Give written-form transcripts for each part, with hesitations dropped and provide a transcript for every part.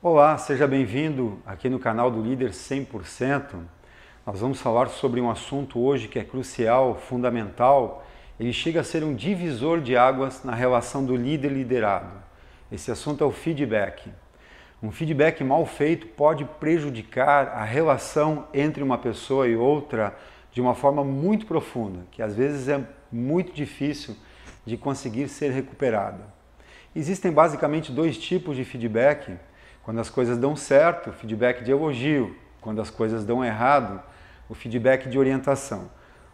Olá, seja bem-vindo aqui no canal do Líder 100%. Nós vamos falar sobre um assunto hoje que é crucial, fundamental. Ele chega a ser um divisor de águas na relação do líder e liderado. Esse assunto é o feedback. Um feedback mal feito pode prejudicar a relação entre uma pessoa e outra de uma forma muito profunda, que às vezes é muito difícil de conseguir ser recuperada. Existem basicamente dois tipos de feedback. Quando as coisas dão certo, o feedback de elogio. Quando as coisas dão errado, o feedback de orientação.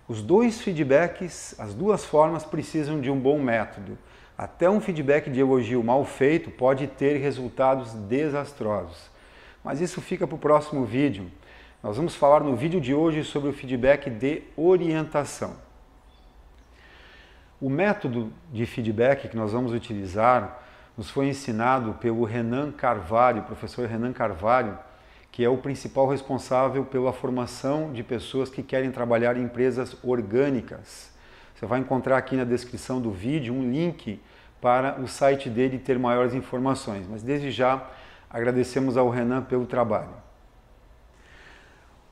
Os dois feedbacks, as duas formas precisam de um bom método. Até um feedback de elogio mal feito pode ter resultados desastrosos. Mas isso fica para o próximo vídeo. Nós vamos falar no vídeo de hoje sobre o feedback de orientação. O método de feedback que nós vamos utilizar nos foi ensinado pelo Renan Carvalho, professor Renan Carvalho, que é o principal responsável pela formação de pessoas que querem trabalhar em empresas orgânicas. Você vai encontrar aqui na descrição do vídeo um link para o site dele ter maiores informações. Mas desde já agradecemos ao Renan pelo trabalho.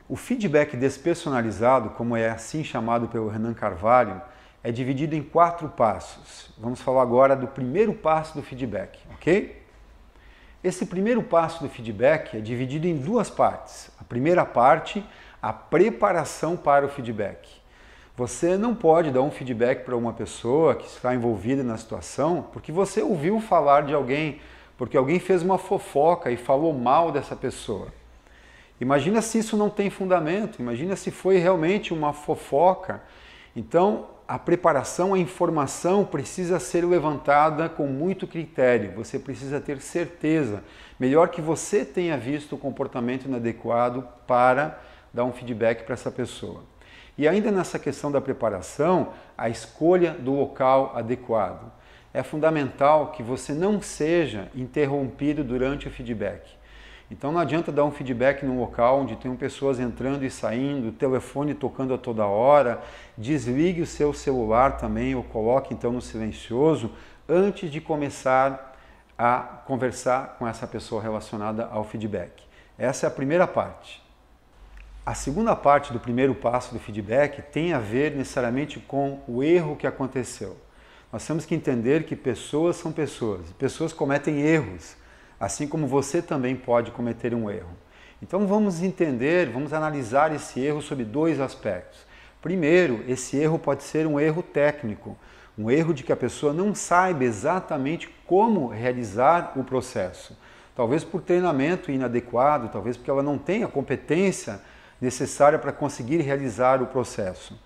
O feedback despersonalizado, como é assim chamado pelo Renan Carvalho, é dividido em 4 passos. Vamos falar agora do primeiro passo do feedback, ok? Esse primeiro passo do feedback é dividido em 2 partes. A primeira parte, a preparação para o feedback. Você não pode dar um feedback para uma pessoa que está envolvida na situação porque você ouviu falar de alguém, porque alguém fez uma fofoca e falou mal dessa pessoa. Imagina se isso não tem fundamento, imagina se foi realmente uma fofoca. Então, a preparação, a informação precisa ser levantada com muito critério, você precisa ter certeza. Melhor que você tenha visto o comportamento inadequado para dar um feedback para essa pessoa. E ainda nessa questão da preparação, a escolha do local adequado. É fundamental que você não seja interrompido durante o feedback. Então não adianta dar um feedback num local onde tem pessoas entrando e saindo, o telefone tocando a toda hora, desligue o seu celular também ou coloque então no silencioso antes de começar a conversar com essa pessoa relacionada ao feedback. Essa é a primeira parte. A segunda parte do primeiro passo do feedback tem a ver necessariamente com o erro que aconteceu. Nós temos que entender que pessoas são pessoas, pessoas cometem erros. Assim como você também pode cometer um erro. Então vamos entender, vamos analisar esse erro sob 2 aspectos. Primeiro, esse erro pode ser um erro técnico, um erro de que a pessoa não saiba exatamente como realizar o processo. Talvez por treinamento inadequado, talvez porque ela não tenha a competência necessária para conseguir realizar o processo.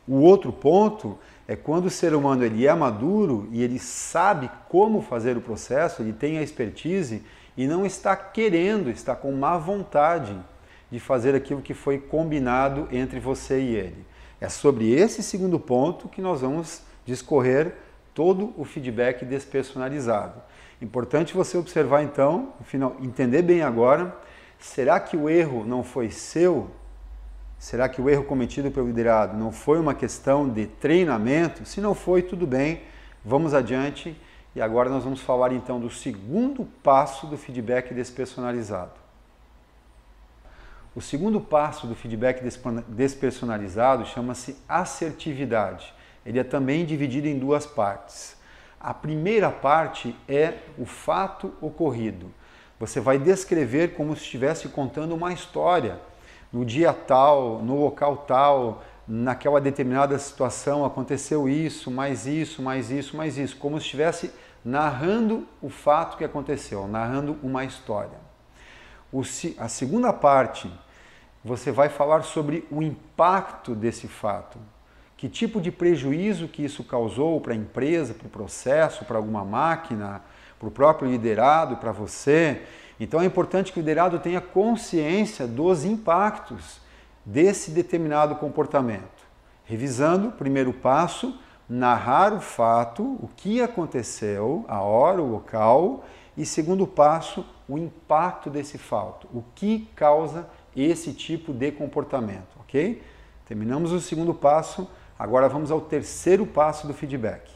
O outro ponto é quando o ser humano ele é maduro e ele sabe como fazer o processo, ele tem a expertise e não está querendo, está com má vontade de fazer aquilo que foi combinado entre você e ele. É sobre esse segundo ponto que nós vamos discorrer todo o feedback despersonalizado. Importante você observar então, no final, entender bem agora, será que o erro não foi seu? Será que o erro cometido pelo liderado não foi uma questão de treinamento? Se não foi, tudo bem, vamos adiante. E agora nós vamos falar então do segundo passo do feedback despersonalizado. O segundo passo do feedback despersonalizado chama-se assertividade. Ele é também dividido em 2 partes. A primeira parte é o fato ocorrido. Você vai descrever como se estivesse contando uma história. No dia tal, no local tal, naquela determinada situação aconteceu isso, mais isso, mais isso, mais isso, como se estivesse narrando o fato que aconteceu, narrando uma história. A segunda parte, você vai falar sobre o impacto desse fato. Que tipo de prejuízo que isso causou para a empresa, para o processo, para alguma máquina, para o próprio liderado, para você. Então é importante que o liderado tenha consciência dos impactos desse determinado comportamento. Revisando, primeiro passo, narrar o fato, o que aconteceu, a hora, o local, e segundo passo, o impacto desse fato, o que causa esse tipo de comportamento, ok? Terminamos o segundo passo, agora vamos ao terceiro passo do feedback.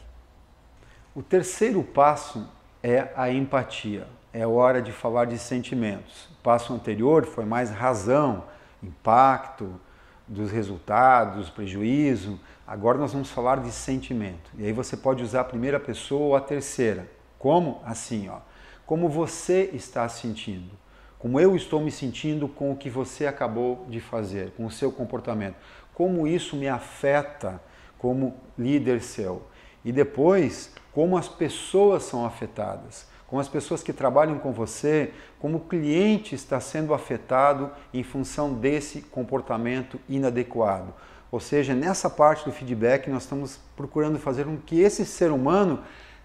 O terceiro passo é a empatia. é hora de falar de sentimentos. O passo anterior foi mais razão, impacto dos resultados, prejuízo. Agora nós vamos falar de sentimento. E aí você pode usar a primeira pessoa ou a terceira. Como? Assim, ó. Como você está sentindo. Como eu estou me sentindo com o que você acabou de fazer, com o seu comportamento. Como isso me afeta como líder seu. E depois, como as pessoas são afetadas. Como as pessoas que trabalham com você, como o cliente está sendo afetado em função desse comportamento inadequado. Ou seja, nessa parte do feedback nós estamos procurando fazer com que esse ser humano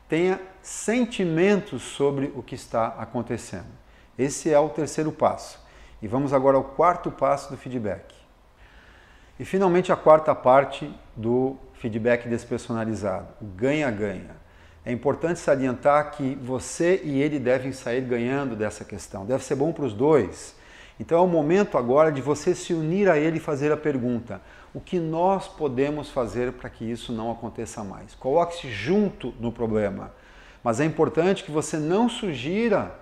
tenha sentimentos sobre o que está acontecendo. Esse é o terceiro passo. E vamos agora ao quarto passo do feedback. E finalmente a quarta parte do feedback despersonalizado, o ganha-ganha. É importante salientar que você e ele devem sair ganhando dessa questão. Deve ser bom para os dois. Então é o momento agora de você se unir a ele e fazer a pergunta: o que nós podemos fazer para que isso não aconteça mais? Coloque-se junto no problema. Mas é importante que você não sugira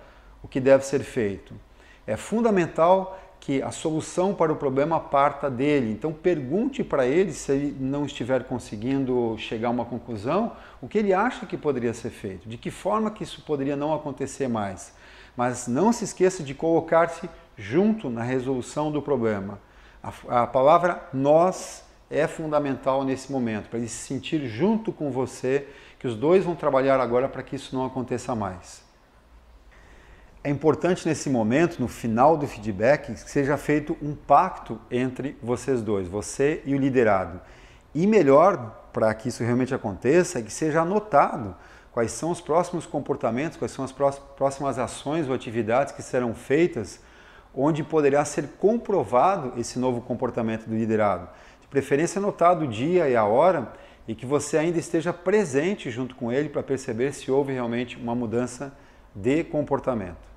o que deve ser feito. É fundamental que a solução para o problema parta dele. Então pergunte para ele, se ele não estiver conseguindo chegar a uma conclusão, o que ele acha que poderia ser feito, de que forma que isso poderia não acontecer mais. Mas não se esqueça de colocar-se junto na resolução do problema. A palavra nós é fundamental nesse momento, para ele se sentir junto com você, que os dois vão trabalhar agora para que isso não aconteça mais. É importante nesse momento, no final do feedback, que seja feito um pacto entre vocês dois, você e o liderado. E melhor, para que isso realmente aconteça, é que seja anotado quais são os próximos comportamentos, quais são as próximas ações ou atividades que serão feitas, onde poderá ser comprovado esse novo comportamento do liderado. De preferência anotado o dia e a hora, e que você ainda esteja presente junto com ele para perceber se houve realmente uma mudança de comportamento.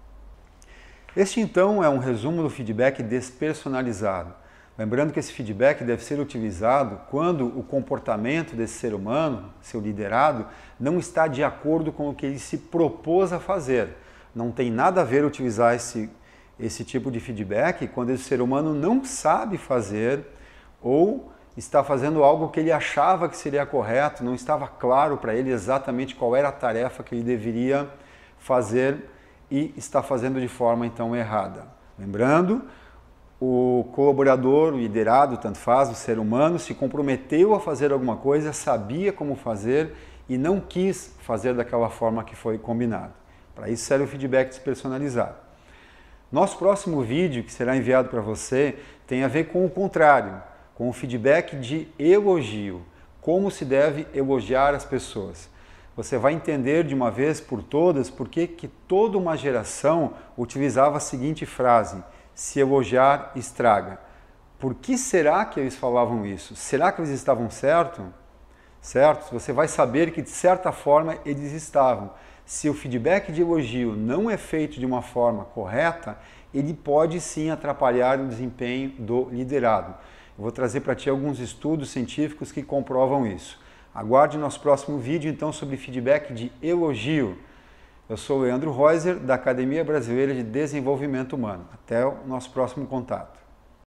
Este então é um resumo do feedback despersonalizado. Lembrando que esse feedback deve ser utilizado quando o comportamento desse ser humano, seu liderado, não está de acordo com o que ele se propôs a fazer. Não tem nada a ver utilizar esse tipo de feedback quando esse ser humano não sabe fazer ou está fazendo algo que ele achava que seria correto, não estava claro para ele exatamente qual era a tarefa que ele deveria fazer e está fazendo de forma então errada. Lembrando, o colaborador, o liderado, tanto faz, o ser humano, se comprometeu a fazer alguma coisa, sabia como fazer e não quis fazer daquela forma que foi combinado. Para isso serve o feedback despersonalizado. Nosso próximo vídeo, que será enviado para você, tem a ver com o contrário, com o feedback de elogio, como se deve elogiar as pessoas. Você vai entender de uma vez por todas por que toda uma geração utilizava a seguinte frase: se elogiar, estraga. Por que será que eles falavam isso? Será que eles estavam certos? Você vai saber que de certa forma eles estavam. Se o feedback de elogio não é feito de uma forma correta, ele pode sim atrapalhar o desempenho do liderado. Eu vou trazer para ti alguns estudos científicos que comprovam isso. Aguarde nosso próximo vídeo, então, sobre feedback de elogio. Eu sou o Leandro Reuser, da Academia Brasileira de Desenvolvimento Humano. Até o nosso próximo contato.